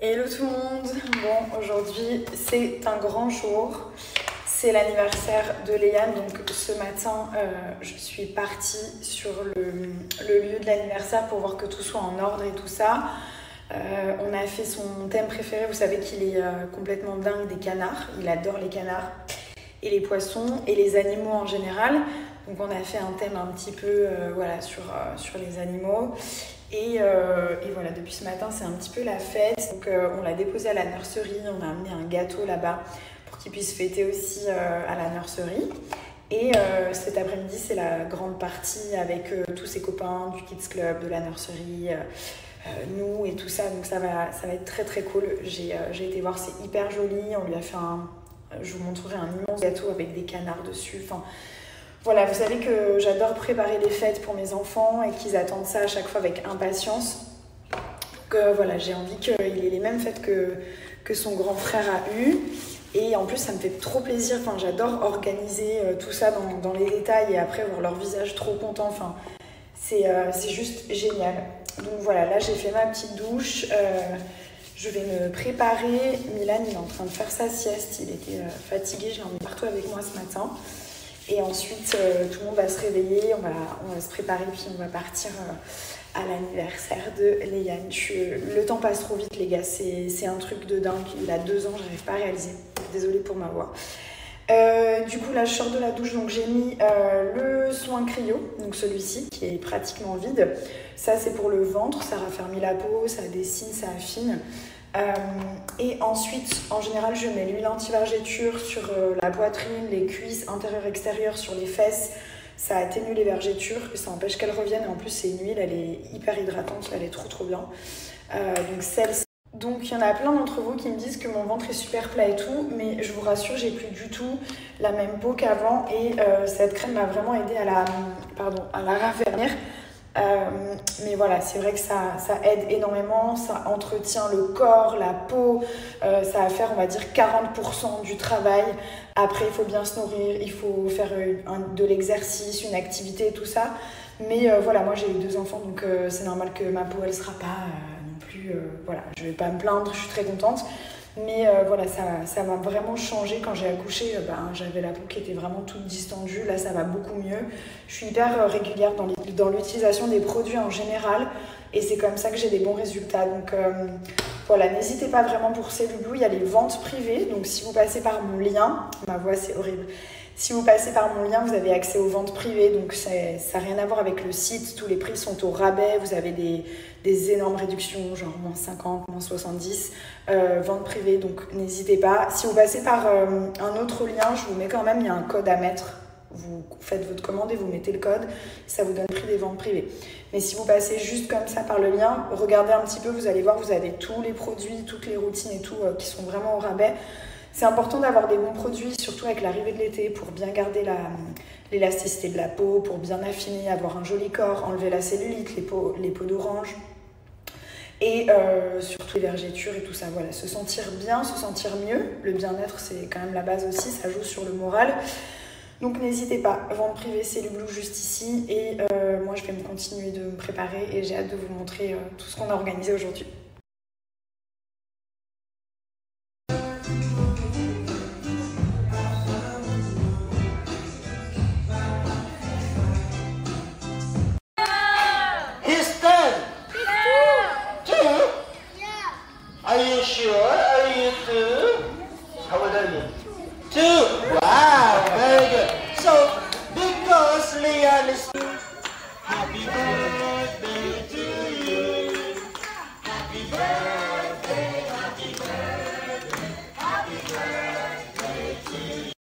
Hello tout le monde. Bon, aujourd'hui c'est un grand jour, c'est l'anniversaire de Léane. Donc ce matin je suis partie sur le lieu de l'anniversaire pour voir que tout soit en ordre et tout ça. On a fait son thème préféré, vous savez qu'il est complètement dingue des canards, il adore les canards et les poissons et les animaux en général. Donc on a fait un thème un petit peu voilà, sur les animaux. Et voilà, depuis ce matin, c'est un petit peu la fête. Donc on l'a déposé à la nurserie, on a amené un gâteau là-bas pour qu'il puisse fêter aussi à la nurserie. Et cet après-midi, c'est la grande partie avec tous ses copains du Kids Club, de la nurserie, nous et tout ça. Donc ça va être très très cool. J'ai été voir, c'est hyper joli. On lui a fait je vous montrerai un immense gâteau avec des canards dessus. Enfin, voilà, vous savez que j'adore préparer les fêtes pour mes enfants et qu'ils attendent ça à chaque fois avec impatience. Donc voilà, j'ai envie qu'il ait les mêmes fêtes que son grand frère a eu. Et en plus, ça me fait trop plaisir. Enfin, j'adore organiser tout ça dans les détails et après voir leur visage trop content. Enfin, c'est juste génial. Donc voilà, là j'ai fait ma petite douche. Je vais me préparer. Milan, il est en train de faire sa sieste. Il était fatigué, je l'ai emmené partout avec moi ce matin. Et ensuite, tout le monde va se réveiller, on va se préparer, puis on va partir à l'anniversaire de Léane. Le temps passe trop vite, les gars, c'est un truc de dingue. Il a 2 ans, j'arrive pas à réaliser. Désolée pour ma voix. Du coup, là, je sors de la douche, donc j'ai mis le soin cryo, donc celui-ci, qui est pratiquement vide. Ça, c'est pour le ventre, ça raffermit la peau, ça dessine, ça affine. Et ensuite, en général, je mets l'huile anti-vergéture sur la poitrine, les cuisses, intérieur, extérieur, sur les fesses. Ça atténue les vergétures et ça empêche qu'elles reviennent. Et en plus, c'est une huile, elle est hyper hydratante, elle est trop bien. Donc celle-ci. Donc il y en a plein d'entre vous qui me disent que mon ventre est super plat et tout, mais je vous rassure, j'ai plus du tout la même peau qu'avant et cette crème m'a vraiment aidé à la raffermir. Mais voilà, c'est vrai que ça aide énormément, ça entretient le corps, la peau, ça va faire on va dire 40% du travail. Après il faut bien se nourrir, il faut faire de l'exercice, une activité, tout ça. Mais voilà, moi j'ai eu 2 enfants donc c'est normal que ma peau elle sera pas non plus, voilà, je vais pas me plaindre, je suis très contente. Mais voilà, ça m'a vraiment changé. Quand j'ai accouché, j'avais la peau qui était vraiment toute distendue. Là, ça va beaucoup mieux. Je suis hyper régulière dans l'utilisation des produits en général. Et c'est comme ça que j'ai des bons résultats. Donc voilà, n'hésitez pas vraiment pour Celluloo. Il y a les ventes privées. Donc si vous passez par mon lien, ma voix c'est horrible. Si vous passez par mon lien, vous avez accès aux ventes privées. Donc ça n'a rien à voir avec le site. Tous les prix sont au rabais. Vous avez des énormes réductions, genre moins 50, moins 70, vente privée, donc n'hésitez pas. Si vous passez par un autre lien, je vous mets quand même, il y a un code à mettre. Vous faites votre commande et vous mettez le code, ça vous donne le prix des ventes privées. Mais si vous passez juste comme ça par le lien, regardez un petit peu, vous allez voir, vous avez tous les produits, toutes les routines et tout qui sont vraiment au rabais. C'est important d'avoir des bons produits, surtout avec l'arrivée de l'été, pour bien garder l'élasticité de la peau, pour bien affiner, avoir un joli corps, enlever la cellulite, les peaux d'orange. Et surtout les vergétures et tout ça, voilà, se sentir bien, se sentir mieux. Le bien-être, c'est quand même la base aussi, ça joue sur le moral. Donc n'hésitez pas, vente privée Celluloo juste ici. Et moi, je vais continuer de me préparer et j'ai hâte de vous montrer tout ce qu'on a organisé aujourd'hui. Are you sure? Are you 2? How old are you? 2! Wow, very good. So, because Leanne is... Happy birthday to you. Happy birthday, happy birthday, happy birthday to you.